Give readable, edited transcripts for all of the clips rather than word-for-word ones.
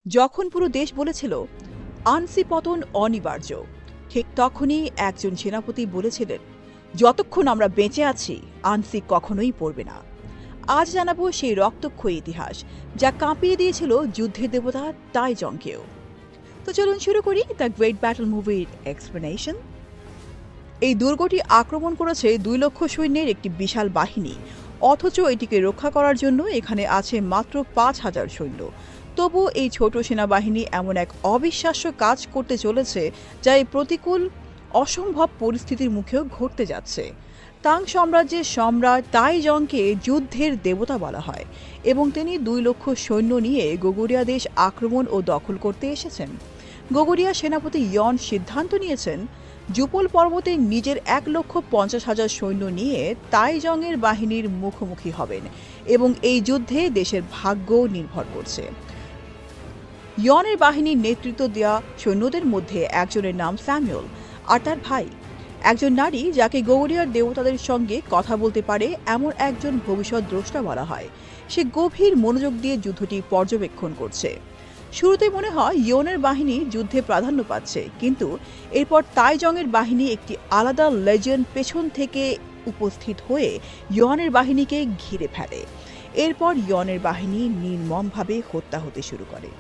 যখন পুরো দেশ বলেছিল আনসি পতন অনিবার্য, ঠিক তখনই একজন সেনাপতি বলেছিলেন, যতক্ষণ আমরা বেঁচে আছি আনসি কখনোই পড়বে না। আজ জানাবো সেই রক্তক্ষয়ী ইতিহাস যা কাঁপিয়ে দিয়েছিল যুদ্ধের দেবতা তাইজংকেও। তো চলুন শুরু করি দ্য গ্রেট ব্যাটল মুভির এক্সপ্লেনেশন। এই দুর্গটি আক্রমণ করেছে 2 লক্ষ সৈন্যের একটি বিশাল বাহিনী, অথচ এটিকে রক্ষা করার জন্য এখানে আছে মাত্র 5,000 সৈন্য। তবু এই ছোট সেনাবাহিনী এমন এক অবিশ্বাস্য কাজ করতে চলেছে যা এই প্রতিকূল অসম্ভব পরিস্থিতির মুখেও ঘটতে যাচ্ছে। তাং সাম্রাজ্যের সম্রাট তাইজংকে যুদ্ধের দেবতা বলা হয় এবং তিনি 2 লক্ষ সৈন্য নিয়ে গোগুরিয়া দেশ আক্রমণ ও দখল করতে এসেছেন। গোগুরিয়া সেনাপতি ইয়ন সিদ্ধান্ত নিয়েছেন জুপল পর্বতে নিজের 1,50,000 সৈন্য নিয়ে তাইজংয়ের বাহিনীর মুখোমুখি হবেন এবং এই যুদ্ধে দেশের ভাগ্য নির্ভর করছে। ইয়নের বাহিনীর নেতৃত্ব দেওয়া সৈন্যদের মধ্যে একজনের নাম স্যামুয়েল, আর তার ভাই একজন নারী যাকে গৌরিয়ার দেবতাদের সঙ্গে কথা বলতে পারে এমন একজন ভবিষ্যৎ দ্রষ্টা বলা হয়। সে গভীর মনোযোগ দিয়ে যুদ্ধটি পর্যবেক্ষণ করছে। শুরুতে মনে হয় ইয়নের বাহিনী যুদ্ধে প্রাধান্য পাচ্ছে, কিন্তু এরপর তাইজংয়ের বাহিনী একটি আলাদা লেজেন্ড পেছন থেকে উপস্থিত হয়ে ইয়নের বাহিনীকে ঘিরে ফেলে। এরপর ইয়নের বাহিনী নির্মমভাবে হত্যা হতে শুরু করে,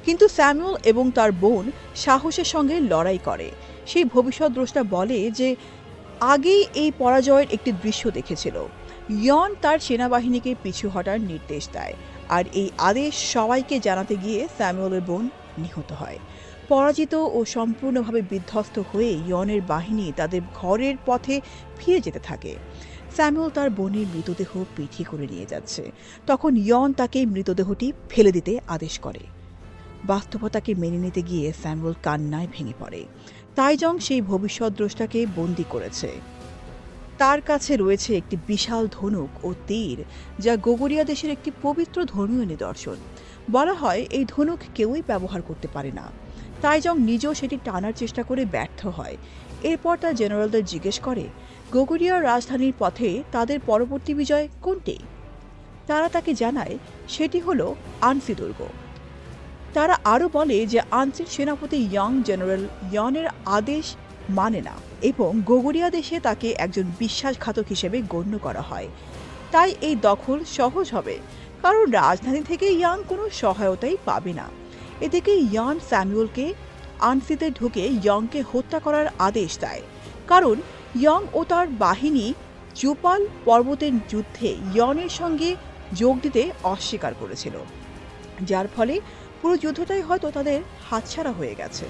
কিন্তু স্যামুয়েল এবং তার বোন সাহসের সঙ্গে লড়াই করে। সেই ভবিষ্যৎদ্রষ্টা বলে যে আগেই এই পরাজয়ের একটি দৃশ্য দেখেছিল। ইয়ন তার সেনাবাহিনীকে পিছু হটার নির্দেশ দেয়, আর এই আদেশ সবাইকে জানাতে গিয়ে স্যামুয়েলের বোন নিহত হয়। পরাজিত ও সম্পূর্ণভাবে বিধ্বস্ত হয়ে ইয়নের বাহিনী তাদের ঘরের পথে ফিরে যেতে থাকে। স্যামুয়েল তার বোনের মৃতদেহ পিঠে করে নিয়ে যাচ্ছে, তখন ইয়ন তাকে মৃতদেহটি ফেলে দিতে আদেশ করে। বাস্তবতাকে মেনে নিতে গিয়ে স্যামুয়েল কান্নায় ভেঙে পড়ে। তাইজং সেই ভবিষ্যৎদ্রষ্টাকে বন্দী করেছে। তার কাছে রয়েছে একটি বিশাল ধনুক ও তীর, যা গোগুরিয়া দেশের একটি পবিত্র ধর্মীয় নিদর্শন। বলা হয় এই ধনুক কেউই ব্যবহার করতে পারে না। তাইজং নিজেও সেটি টানার চেষ্টা করে ব্যর্থ হয়। এরপর তার জেনারেলদের জিজ্ঞেস করে গোগুরিয়ার রাজধানীর পথে তাদের পরবর্তী বিজয় কোনটি। তারা তাকে জানায় সেটি হলো আনসি দুর্গ। তারা আরও বলে যে আনসির সেনাপতি ইয়ং জেনারেল ইয়নের আদেশ মানে না এবং গোগুরিয়া দেশে তাকে একজন বিশ্বাসঘাতক হিসেবে গণ্য করা হয়। তাই এই দখল সহজ হবে, কারণ রাজধানী থেকে ইয়াং কোনো সহায়তাই পাবে না। এদিকে ইয়ান স্যামুয়েলকে আনসিতে ঢুকে ইয়ংকে হত্যা করার আদেশ দেয়, কারণ ইয়ং ও তার বাহিনী জুপাল পর্বতের যুদ্ধে ইয়নের সঙ্গে যোগ দিতে অস্বীকার করেছিল, যার ফলে পুরো যুদ্ধটাই হয়তো তাদের হাতছাড়া হয়ে গেছে।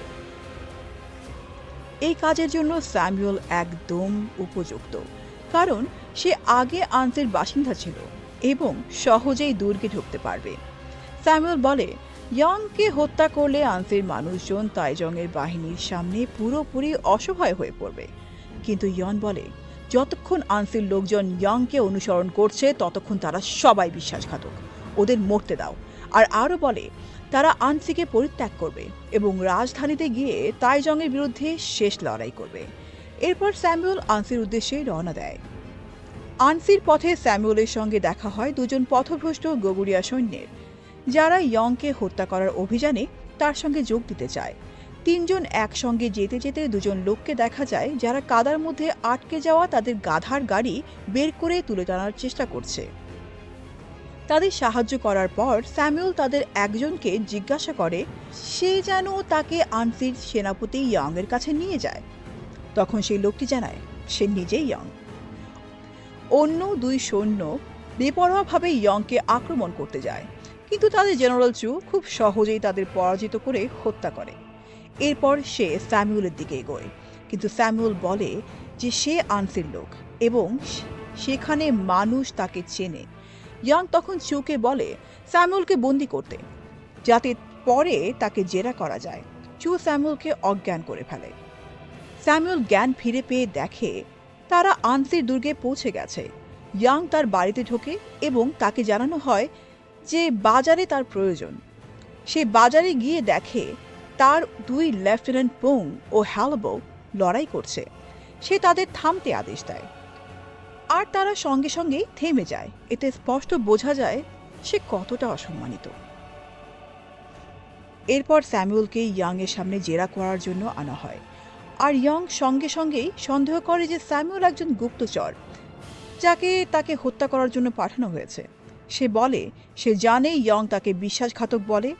এই কাজের জন্য স্যামুয়েল একদম উপযুক্ত, কারণ সে আগে আনসির বাসিন্দা ছিল এবং সহজেই দুর্গে ঢুকতে পারবে। স্যামুয়েল বলে ইয়ংকে হত্যা করলে আনসির মানুষজন তাইজংয়ের বাহিনীর সামনে পুরোপুরি অসহায় হয়ে পড়বে, কিন্তু ইয়ন বলে যতক্ষণ আনসির লোকজন ইয়ংকে অনুসরণ করছে ততক্ষণ তারা সবাই বিশ্বাসঘাতক, ওদের মরতে দাও। আর আরও বলে তারা আনসিকে পরিত্যাগ করবে এবং রাজধানীতে গিয়ে তাইজংয়ের বিরুদ্ধে শেষ লড়াই করবে। এরপর স্যামুয়েল আনসির উদ্দেশ্যে রওনা দেয়। আনসির পথে স্যামুয়েলের সঙ্গে দেখা হয় 2জন পথভ্রষ্ট গোগুরিয়া সৈন্যের, যারা ইয়ংকে হত্যা করার অভিযানে তার সঙ্গে যোগ দিতে চায়। 3জন একসঙ্গে যেতে যেতে 2জন লোককে দেখা যায় যারা কাদার মধ্যে আটকে যাওয়া তাদের গাধার গাড়ি বের করে তুলে টানার চেষ্টা করছে। তাদের সাহায্য করার পর স্যামুয়েল তাদের একজনকে জিজ্ঞাসা করে সে যেন তাকে আনসির সেনাপতি ইয়ংয়ের কাছে নিয়ে যায়। তখন সেই লোকটি জানায় সে নিজেই ইয়ং। অন্য 2 সৈন্য বেপরোয়াভাবে ইয়ংকে আক্রমণ করতে যায়, কিন্তু তাদের জেনারেল চু খুব সহজেই তাদের পরাজিত করে হত্যা করে। এরপর সে স্যামুয়েলের দিকে এগোয়, কিন্তু স্যামুয়েল বলে যে সে আনসির লোক এবং সেখানে মানুষ তাকে চেনে। ইয়ং তখন চুকে বলে স্যামুয়েলকে বন্দি করতে, যাতে পরে তাকে জেরা করা যায়। চু স্যামুয়েলকে অজ্ঞান করে ফেলে। স্যামুয়েল জ্ঞান ফিরে পেয়ে দেখে তারা আনসির দুর্গে পৌঁছে গেছে। ইয়ং তার বাড়িতে ঢোকে এবং তাকে জানানো হয় যে বাজারে তার প্রয়োজন। সে বাজারে গিয়ে দেখে তার 2 লেফটেন্যান্ট পোং ও হ্যালবো লড়াই করছে। সে তাদের থামতে আদেশ দেয়, আর তারা সঙ্গে সঙ্গেই থেমে যায়। এতে স্পষ্ট বোঝা যায় সে কতটা অসম্মানিত। এরপর স্যামুয়েলকে ইয়ংয়ের সামনে জেরা করার জন্য আনা হয়। আর ইয়ং সঙ্গে সঙ্গেই সন্দেহ করে যে স্যামুয়েল একজন গুপ্তচর, যাকে তাকে হত্যা করার জন্য পাঠানো হয়েছে। সে বলে সে জানে ইয়ং তাকে বিশ্বাসঘাতক বলে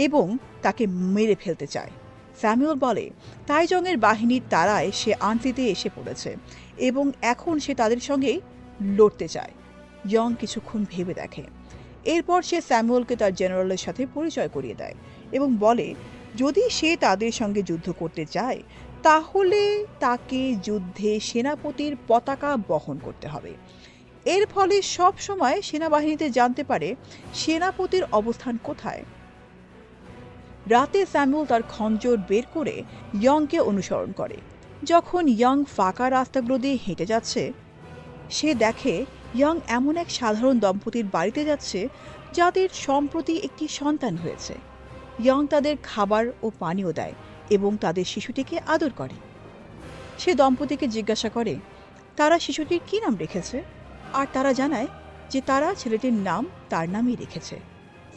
এবং তাকে মেরে ফেলতে চায়। স্যামুয়েল বলে তাইজংয়ের বাহিনীর তাড়ায় সে আনসিতে এসে পড়েছে এবং এখন সে তাদের সঙ্গেই লড়তে চায়। ইয়ং কিছুক্ষণ ভেবে দেখে। এরপর সে স্যামুয়েলকে তার জেনারেলের সাথে পরিচয় করিয়ে দেয় এবং বলে যদি সে তাদের সঙ্গে যুদ্ধ করতে চায় তাহলে তাকে যুদ্ধে সেনাপতির পতাকা বহন করতে হবে। এর ফলে সব সময় সেনাবাহিনীতে জানতে পারে সেনাপতির অবস্থান কোথায়। রাতে স্যামুয়েল তার খঞ্জর বের করে ইয়ংকে অনুসরণ করে। যখন ইয়ং ফাঁকা রাস্তাগুলো দিয়ে হেঁটে যাচ্ছে, সে দেখে ইয়ং এমন এক সাধারণ দম্পতির বাড়িতে যাচ্ছে যাদের সম্প্রতি একটি সন্তান হয়েছে। ইয়ং তাদের খাবার ও পানীয় দেয় এবং তাদের শিশুটিকে আদর করে। সে দম্পতিকে জিজ্ঞাসা করে তারা শিশুটির কী নাম রেখেছে, আর তারা জানায় যে তারা ছেলেটির নাম তার নামই রেখেছে।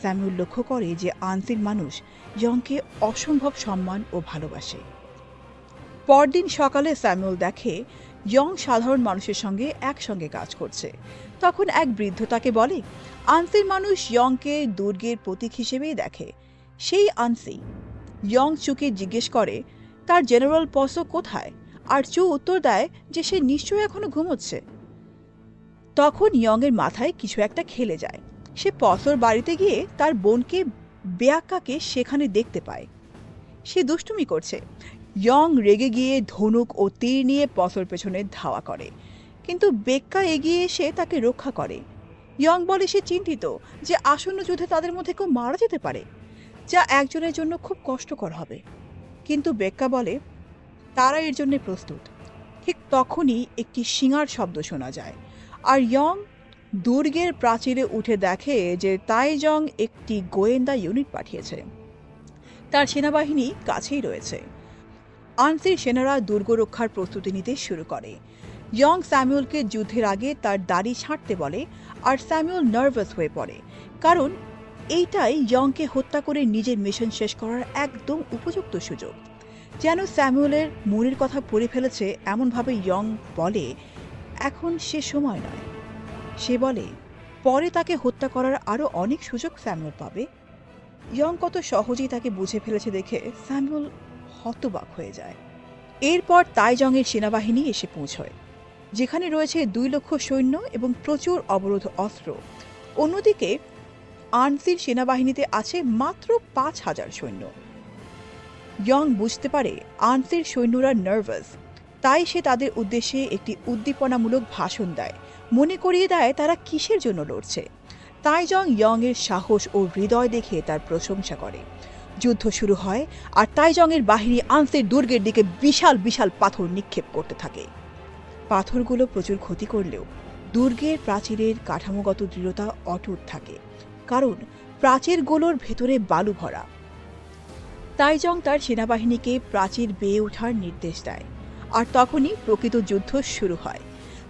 স্যামুয়েল লক্ষ্য করে যে আনসির মানুষ ইয়ংকে অসম্ভব সম্মান ও ভালোবাসে। পরদিন সকালে স্যামুয়েল দেখে ইয়ং সাধারণ মানুষের সঙ্গে একসঙ্গে কাজ করছে। তখন এক বৃদ্ধ তাকে বলে আনসির মানুষ ইয়ংকে দুর্গের প্রতীক হিসেবেই দেখে। সেই আনসি ইয়ং চুকে জিজ্ঞেস করে তার জেনারেল পসো কোথায়, আর চু উত্তর দেয় যে সে নিশ্চয়ই এখনো ঘুমোচ্ছে। তখন ইয়ংয়ের মাথায় কিছু একটা খেলে যায়। সে পসোর বাড়িতে গিয়ে তার বোনকে বেয়াক্কাকে সেখানে দেখতে পায়। সে দুষ্টুমি করছে। ইয়ং রেগে গিয়ে ধনুক ও তীর নিয়ে পসোর পেছনে ধাওয়া করে, কিন্তু বেক্কা এগিয়ে এসে তাকে রক্ষা করে। ইয়ং বলে সে চিন্তিত যে আসন্ন যুদ্ধে তাদের মধ্যে কেউ মারা যেতে পারে, যা একজনের জন্য খুব কষ্টকর হবে। কিন্তু বেক্কা বলে তারা এর জন্য প্রস্তুত। ঠিক তখনই একটি শিঙার শব্দ শোনা যায়, আর ইয়ং দুর্গের প্রাচীরে উঠে দেখে যে তাইজং একটি গোয়েন্দা ইউনিট পাঠিয়েছে। তার সেনাবাহিনী কাছেই রয়েছে। আনসির সেনারা দুর্গ রক্ষার প্রস্তুতি নিতে শুরু করে। ইয়ং স্যামুয়েলকে যুদ্ধের আগে তার দাড়ি ছাঁটতে বলে, আর স্যামুয়েল নার্ভাস হয়ে পড়ে, কারণ এইটাই ইয়ংকে হত্যা করে নিজের মিশন শেষ করার একদম উপযুক্ত সুযোগ। যেন স্যামুয়েলের মনের কথা পড়ে ফেলেছে এমনভাবে ইয়ং বলে এখন সে সময় নয়। সে বলে পরে তাকে হত্যা করার আরও অনেক সুযোগ স্যামুয়েল পাবে। ইয়ং কত সহজেই তাকে বুঝে ফেলেছে দেখে স্যামুয়েল হতবাক হয়ে যায়। এরপর তাইজংয়ের সেনাবাহিনী এসে পৌঁছয়, যেখানে রয়েছে 2 লক্ষ সৈন্য এবং প্রচুর অবরোধ অস্ত্র। অন্যদিকে আনসির সেনাবাহিনীতে আছে মাত্র 5,000 সৈন্য। ইয়ং বুঝতে পারে আনসির সৈন্যরা নার্ভাস, তাই সে তাদের উদ্দেশ্যে একটি উদ্দীপনামূলক ভাষণ দেয়, মনে করিয়ে দেয় তারা কিসের জন্য লড়ছে। তাইজং ইয়ংয়ের সাহস ও হৃদয় দেখে তার প্রশংসা করে। যুদ্ধ শুরু হয়, আর তাইজংয়ের বাহিনী আনসির দুর্গের দিকে বিশাল বিশাল পাথর নিক্ষেপ করতে থাকে। পাথরগুলো প্রচুর ক্ষতি করলেও দুর্গের প্রাচীরের কাঠামোগত দৃঢ়তা অটুট থাকে, কারণ প্রাচীরগুলোর ভেতরে বালু ভরা। তাইজং তার সেনাবাহিনীকে প্রাচীর বেয়ে ওঠার নির্দেশ দেয়, আর তখনই প্রকৃত যুদ্ধ শুরু হয়।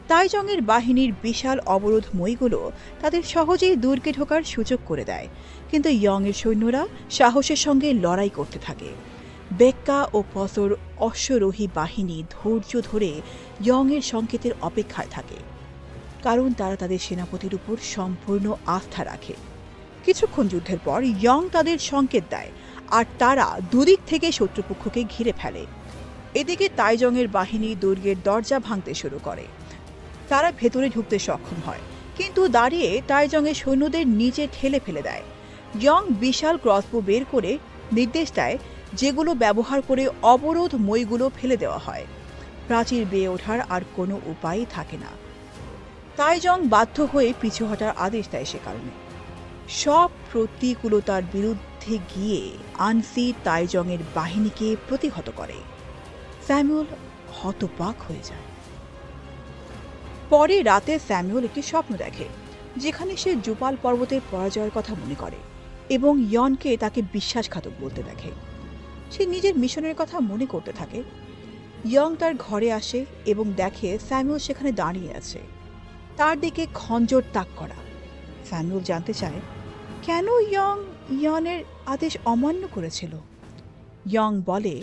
তাইজংয়ের বাহিনীর বিশাল অবরোধ মইগুলো তাদের সহজেই দুর্গে ঢোকার সুযোগ করে দেয়, কিন্তু ইয়ংয়ের সৈন্যরা সাহসের সঙ্গে লড়াই করতে থাকে। বেক্কা ও পসোর অশ্বরোহী বাহিনী ধৈর্য ধরে ইয়ংয়ের সংকেতের অপেক্ষায় থাকে, কারণ তারা তাদের সেনাপতির উপর সম্পূর্ণ আস্থা রাখে। কিছুক্ষণ যুদ্ধের পর ইয়ং তাদের সংকেত দেয়, আর তারা দুদিক থেকে শত্রুপক্ষকে ঘিরে ফেলে। এদিকে তাইজংয়ের বাহিনী দুর্গের দরজা ভাঙতে শুরু করে। তারা ভেতরে ঢুকতে সক্ষম হয়, কিন্তু দাঁড়িয়ে তাইজংয়ের সৈন্যদের নিচে ঠেলে ফেলে দেয়। ইয়ং বিশাল ক্রসবো বের করে নির্দেশ দেয়, যেগুলো ব্যবহার করে অবরোধ মইগুলো ফেলে দেওয়া হয়। প্রাচীর বেয়ে ওঠার আর কোনো উপায়ই থাকে না। তাইজং বাধ্য হয়ে পিছু হটার আদেশ দেয়। সে কারণে সব প্রতিকূলতার বিরুদ্ধে গিয়ে আনসি তাইজংয়ের বাহিনীকে প্রতিহত করে। স্যামুয়েল হতবাক হয়ে যায়। পরে রাতে স্যামুয়েল একটি স্বপ্ন দেখে, যেখানে সে জুপাল পর্বতের পরাজয়ের কথা মনে করে এবং ইয়নকে তাকে বিশ্বাসঘাতক বলতে দেখে। সে নিজের মিশনের কথা মনে করতে থাকে। ইয়ং তার ঘরে আসে এবং দেখে স্যামুয়েল সেখানে দাঁড়িয়ে আছে, তার দিকে খঞ্জর তাক করা। স্যামুয়েল জানতে চায় কেন ইয়ং ইয়নের আদেশ অমান্য করেছিল। ইয়ং বলে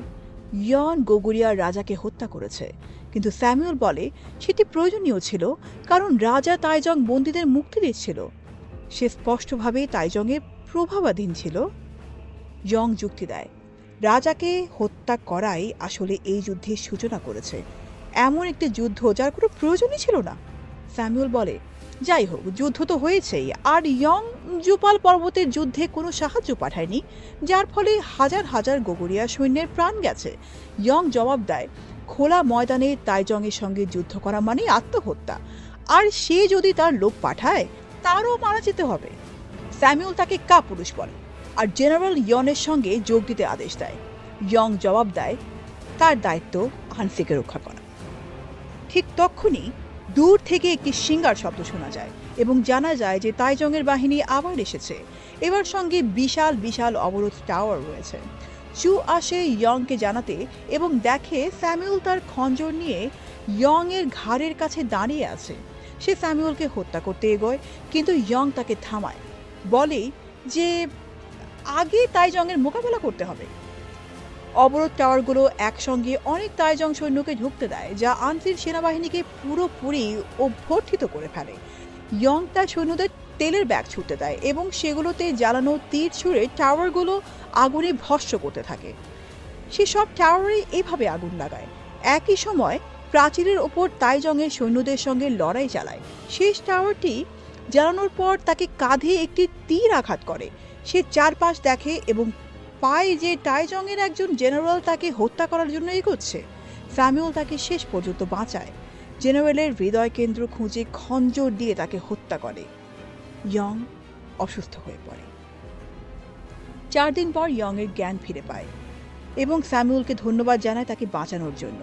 ইয়ন গোগুরিয়ার রাজাকে হত্যা করেছে, কিন্তু স্যামুয়েল বলে সেটি প্রয়োজনীয় ছিল, কারণ রাজা তাইজং বন্দীদের মুক্তি দিচ্ছিল। সে স্পষ্টভাবে তাইজংয়ের প্রভাবাধীন ছিল। ইয়ং যুক্তি দেয় রাজাকে হত্যা করাই আসলে এই যুদ্ধের সূচনা করেছে, এমন একটি যুদ্ধ যার কোনো প্রয়োজনই ছিল না। স্যামুয়েল বলে যাই হোক, যুদ্ধ তো হয়েছেই, আর ইয়ং জুপাল পর্বতের যুদ্ধে কোনো সাহায্য পাঠায়নি, যার ফলে হাজার হাজার গোগুরিয়া সৈন্যের প্রাণ গেছে। ইয়ং জবাব দেয় খোলা ময়দানে তাইজংয়ের সঙ্গে যুদ্ধ করা মানে আত্মহত্যা, আর সে যদি তার লোক পাঠায় তারও মারা যেতে হবে। স্যামুয়েল তাকে কাপুরুষ বলে আর জেনারেল ইয়নের সঙ্গে যোগ দিতে আদেশ দেয়। ইয়ং জবাব দেয় তার দায়িত্ব আনসিকে রক্ষা করা। ঠিক তখনই দূর থেকে একটি শিঙ্গার শব্দ শোনা যায় এবং জানা যায় যে তাইজংয়ের বাহিনী আবার এসেছে। এবার সঙ্গে বিশাল বিশাল অবরোধ টাওয়ার রয়েছে। চু আসে ইয়ংকে জানাতে এবং দেখে স্যামুয়েল তার খঞ্জর নিয়ে ইয়ং এর ঘাড়ের কাছে দাঁড়িয়ে আছে। সে স্যামুয়েলকে হত্যা করতে এগোয়, কিন্তু ইয়ং তাকে থামায়, বলে যে আগে তাইজংয়ের মোকাবেলা করতে হবে। অবরোধ টাওয়ারগুলো একসঙ্গে অনেক তাইজং সৈন্যকে ঢুকতে দেয়, যা আনসির সেনাবাহিনীকে পুরোপুরি অভ্যর্থিত করে ফেলে। ইয়ং তার সৈন্যদের তেলের ব্যাগ ছুটতে দেয় এবং সেগুলোতে জ্বালানো তীর ছুঁড়ে টাওয়ারগুলো আগুনে ভস্ম করতে থাকে। সে সব টাওয়ারে এভাবে আগুন লাগায়। একই সময় প্রাচীরের ওপর তাইজংয়ের সৈন্যদের সঙ্গে লড়াই চালায়। শেষ টাওয়ারটি জ্বালানোর পর তাকে কাঁধে একটি তীর আঘাত করে। সে চারপাশ দেখে এবং পায় যে তাইজংয়ের একজন জেনারেল তাকে হত্যা করার জন্য এগোচ্ছে। স্যামুয়েল তাকে শেষ পর্যন্ত বাঁচায়। জেনারেলের হৃদয় কেন্দ্র খুঁজে খঞ্জর দিয়ে তাকে হত্যা করে। ইয়ং অসুস্থ হয়ে পড়ে। 4 দিন পর ইয়ং এর জ্ঞান ফিরে পায় এবং স্যামুয়েলকে ধন্যবাদ জানায় তাকে বাঁচানোর জন্য।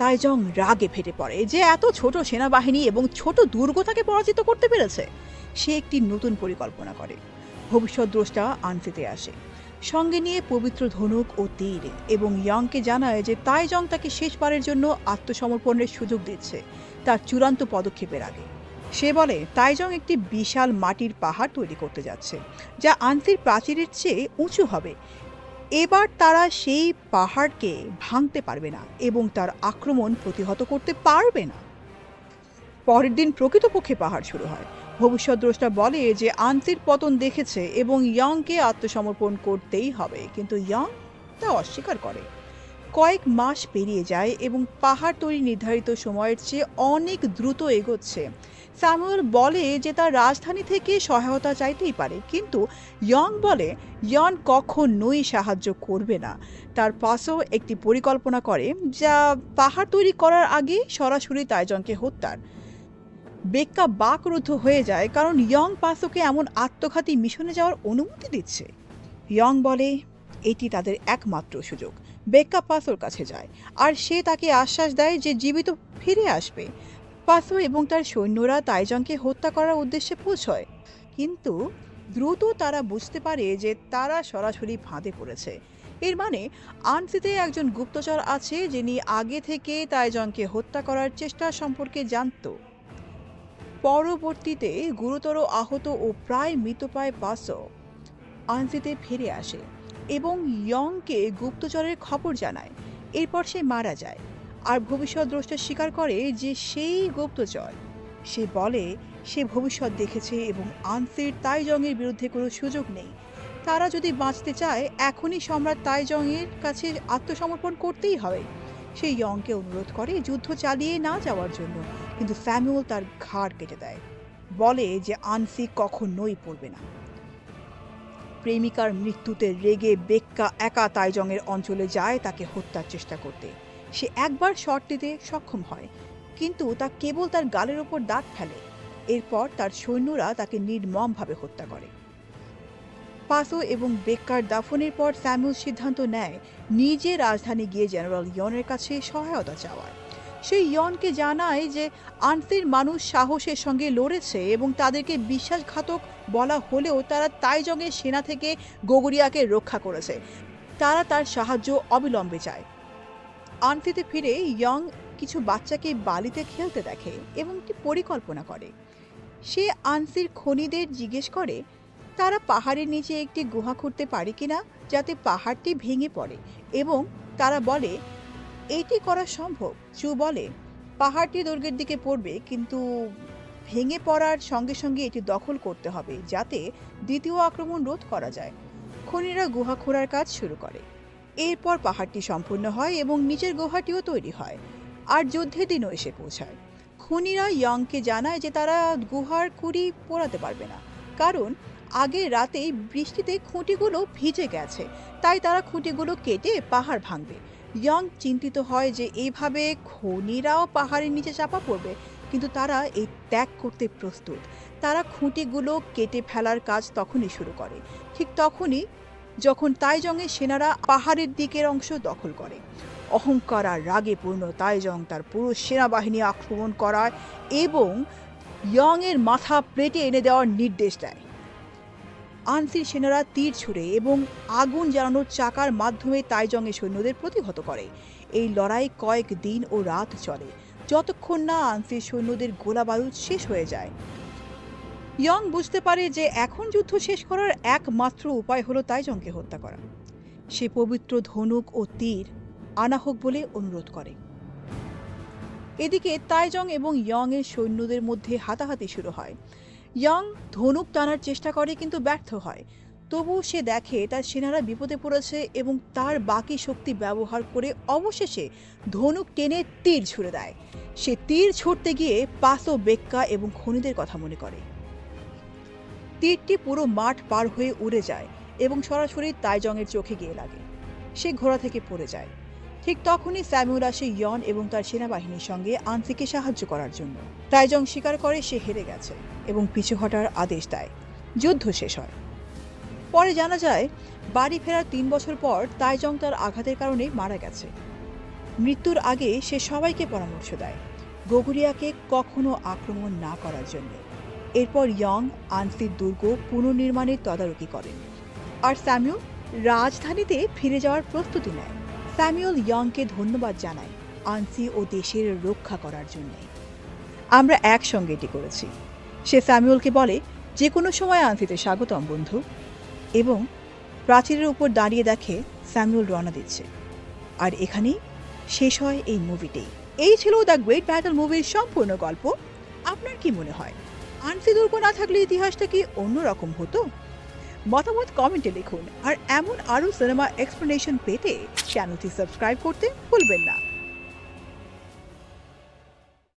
তাইজং রাগে ফেটে পড়ে যে এত ছোট সেনাবাহিনী এবং ছোট দুর্গ তাকে পরাজিত করতে পেরেছে। সে একটি নতুন পরিকল্পনা করে। ভবিষ্যৎ দ্রষ্টা আনসিতে আসে, সঙ্গে নিয়ে পবিত্র ধনুক ও তীর, এবং ইয়ংকে জানায় যে তাইজং তাকে শেষবারের জন্য আত্মসমর্পণের সুযোগ দিচ্ছে তার চূড়ান্ত পদক্ষেপের আগে। সে বলে তাইজং একটি বিশাল মাটির পাহাড় তৈরি করতে যাচ্ছে, যা আনসির প্রাচীরের চেয়ে উঁচু হবে। এবার তারা সেই পাহাড়কে ভাঙতে পারবে না এবং তার আক্রমণ প্রতিহত করতে পারবে না। পরের দিন প্রকৃতপক্ষে পাহাড় শুরু হয়। ভবিষ্যৎদ্রষ্টা বলে যে আনসির পতন দেখেছে এবং ইয়ংকে আত্মসমর্পণ করতেই হবে, কিন্তু ইয়ং তা অস্বীকার করে। কয়েক মাস পেরিয়ে যায় এবং পাহাড় তৈরি নির্ধারিত সময়ের চেয়ে অনেক দ্রুত এগোচ্ছে। স্যামুয়েল বলে যে তার রাজধানী থেকে সহায়তা চাইতেই পারে, কিন্তু ইয়ং বলে ইয়ন কখনোই সাহায্য করবে না। তার পাশও একটি পরিকল্পনা করে যা পাহাড় তৈরি করার আগে সরাসরি তাইজংকে হত্যার। বেক্কা বাকরুদ্ধ হয়ে যায় কারণ ইয়ং পাসোকে এমন আত্মঘাতী মিশনে যাওয়ার অনুমতি দিচ্ছে। ইয়ং বলে এটি তাদের একমাত্র সুযোগ। বেক্কা পাসোর কাছে যায় আর সে তাকে আশ্বাস দেয় যে জীবিত ফিরে আসবে। পাসো এবং তার সৈন্যরা তাইজংকে হত্যা করার উদ্দেশ্যে পৌঁছয়, কিন্তু দ্রুত তারা বুঝতে পারে যে তারা সরাসরি ফাঁদে পড়েছে। এর মানে আনসিতে একজন গুপ্তচর আছে যিনি আগে থেকে তাইজংকে হত্যা করার চেষ্টা সম্পর্কে জানত। পরবর্তীতে গুরুতর আহত ও প্রায় মৃতপ্রায় পাসো আনসিতে ফিরে আসে এবং ইয়ংকে গুপ্তচরের খবর জানায়। এরপর সে মারা যায় আর ভবিষ্যৎদ্রষ্টা স্বীকার করে যে সেই গুপ্তচর। সে বলে সে ভবিষ্যৎ দেখেছে এবং আনসির তাইজংয়ের বিরুদ্ধে কোনো সুযোগ নেই। তারা যদি বাঁচতে চায় এখনই সম্রাট তাইজংয়ের কাছে আত্মসমর্পণ করতেই হবে। সে ইয়ংকে অনুরোধ করে যুদ্ধ চালিয়ে না যাওয়ার জন্য, কিন্তু স্যামুয়েল তার ঘাড় কেটে দেয়, বলে যে আনসি কখনোই পড়বে না। প্রেমিকার মৃত্যুতে রেগে বেক্কা একা তাইজংয়ের অঞ্চলে যায় তাকে হত্যার চেষ্টা করতে। সে একবার শট দিতে সক্ষম হয়, কিন্তু তা কেবল তার গালের ওপর দাগ ফেলে। এরপর তার সৈন্যরা তাকে নির্মমভাবে হত্যা করে। পাসো এবং বেক্কার দাফনের পর স্যামুয়েল সিদ্ধান্ত নেয় নিজে রাজধানী গিয়ে জেনারেল ইয়নের কাছে সহায়তা চাওয়ার। সে ইয়নকে জানায় যে আনসির মানুষ সাহসের সঙ্গে লড়েছে এবং তাদেরকে বিশ্বাসঘাতক বলা হলেও তারা তাইজংয়ের সেনা থেকে গোগুরিয়াকে রক্ষা করেছে। তারা তার সাহায্য অবিলম্বে চায়। আনসিতে ফিরে ইয়ং কিছু বাচ্চাকে বালিতে খেলতে দেখে এবং একটি পরিকল্পনা করে। সে আনসির খনিদের জিজ্ঞেস করে তারা পাহাড়ের নিচে একটি গুহা খুঁড়তে পারে কিনা যাতে পাহাড়টি ভেঙে পড়ে, এবং তারা বলে এটি করা সম্ভব। চু বলে পাহাড়টি দুর্গের দিকে পড়বে, কিন্তু ভেঙে পড়ার সঙ্গে সঙ্গে এটি দখল করতে হবে যাতে দ্বিতীয় আক্রমণ রোধ করা যায়। খনিরা গুহা খোঁড়ার কাজ শুরু করে। এরপর পাহাড়টি সম্পূর্ণ হয় এবং নিচের গুহাটিও তৈরি হয়, আর যুদ্ধের দিনও এসে পৌঁছায়। খনিরা ইয়ংকে জানায় যে তারা গুহার কুড়ি পোড়াতে পারবে না, কারণ আগের রাতেই বৃষ্টিতে খুঁটিগুলো ভিজে গেছে, তাই তারা খুঁটিগুলো কেটে পাহাড় ভাঙবে। ইয়ং চিন্তিত হয় যে এইভাবে খনিরাও পাহাড়ের নিচে চাপা পড়বে, কিন্তু তারা এই ত্যাগ করতে প্রস্তুত। তারা খুঁটিগুলো কেটে ফেলার কাজ তখনই শুরু করে, ঠিক তখনই যখন তাইজংয়ের সেনারা পাহাড়ের দিকের অংশ দখল করে। অহংকার আর রাগে পূর্ণ তাইজং তার পুরো সেনাবাহিনী আক্রমণ করার এবং ইয়ংয়ের মাথা প্লেটে এনে দেওয়ার নির্দেশ দেয়। আনসির সেনারা তীর ছুড়ে এবং আগুন জ্বালানোর চাকার মাধ্যমে তাইজংয়ের সৈন্যদের প্রতিহত করে। এই লড়াই কয়েক দিন ও রাত চলে, যতক্ষণ না আনসির সৈন্যদের গোলাবারুদ শেষ হয়ে যায়। ইয়ং বুঝতে পারে যে এখন যুদ্ধ শেষ করার একমাত্র উপায় হলো তাইজংকে হত্যা করা। সে পবিত্র ধনুক ও তীর আনা হোক বলে অনুরোধ করে। এদিকে তাইজং এবং ইয়ং এর সৈন্যদের মধ্যে হাতাহাতি শুরু হয়। ইয়ং ধনুক টানার চেষ্টা করে, কিন্তু ব্যর্থ হয়। তবু সে দেখে তার সেনারা বিপদে পড়েছে এবং তার বাকি শক্তি ব্যবহার করে অবশেষে ধনুক টেনে তীর ছুড়ে দেয়। সে তীর ছুড়তে গিয়ে পাসো বেক্কা এবং খনিদের কথা মনে করে। তীরটি পুরো মাঠ পার হয়ে উড়ে যায় এবং সরাসরি তাইজংয়ের চোখে গিয়ে লাগে। সে ঘোড়া থেকে পড়ে যায়। ঠিক তখনই স্যামুয়েল আসে ইয়ন এবং তার সেনাবাহিনীর সঙ্গে আনসিকে সাহায্য করার জন্য। তাইজং স্বীকার করে সে হেরে গেছে এবং পিছু হটার আদেশ দেয়। যুদ্ধ শেষ হয়। পরে জানা যায় বাড়ি ফেরার 3 বছর পর তাইজং তার আঘাতের কারণে মারা গেছে। মৃত্যুর আগে সে সবাইকে পরামর্শ দেয় গোগুরিয়াকে কখনো আক্রমণ না করার জন্য। এরপর ইয়ং আনসির দুর্গ পুনর্নির্মাণের তদারকি করেন, আর স্যামুয়েল রাজধানীতে ফিরে যাওয়ার প্রস্তুতি নেয়। স্যামুয়েল ইয়ংকে ধন্যবাদ জানায় আনসি ও দেশের রক্ষা করার জন্য। আমরা একসঙ্গে এটি করেছি। সে স্যামুয়েলকে বলে যে কোনো সময় আনসিতে স্বাগতম বন্ধু, এবং প্রাচীরের উপর দাঁড়িয়ে দেখে স্যামুয়েল রওনা দিচ্ছে। আর এখানেই শেষ হয় এই মুভিটি। এই ছিল দ্য গ্রেট ব্যাটল মুভির সম্পূর্ণ গল্প। আপনার কি মনে হয় আনসি দুর্গ না থাকলে ইতিহাসটা কি অন্যরকম হতো? মতামত কমেন্টে লিখুন, আর এমন আরও সিনেমা এক্সপ্লেনেশন পেতে চ্যানেলটি সাবস্ক্রাইব করতে ভুলবেন না।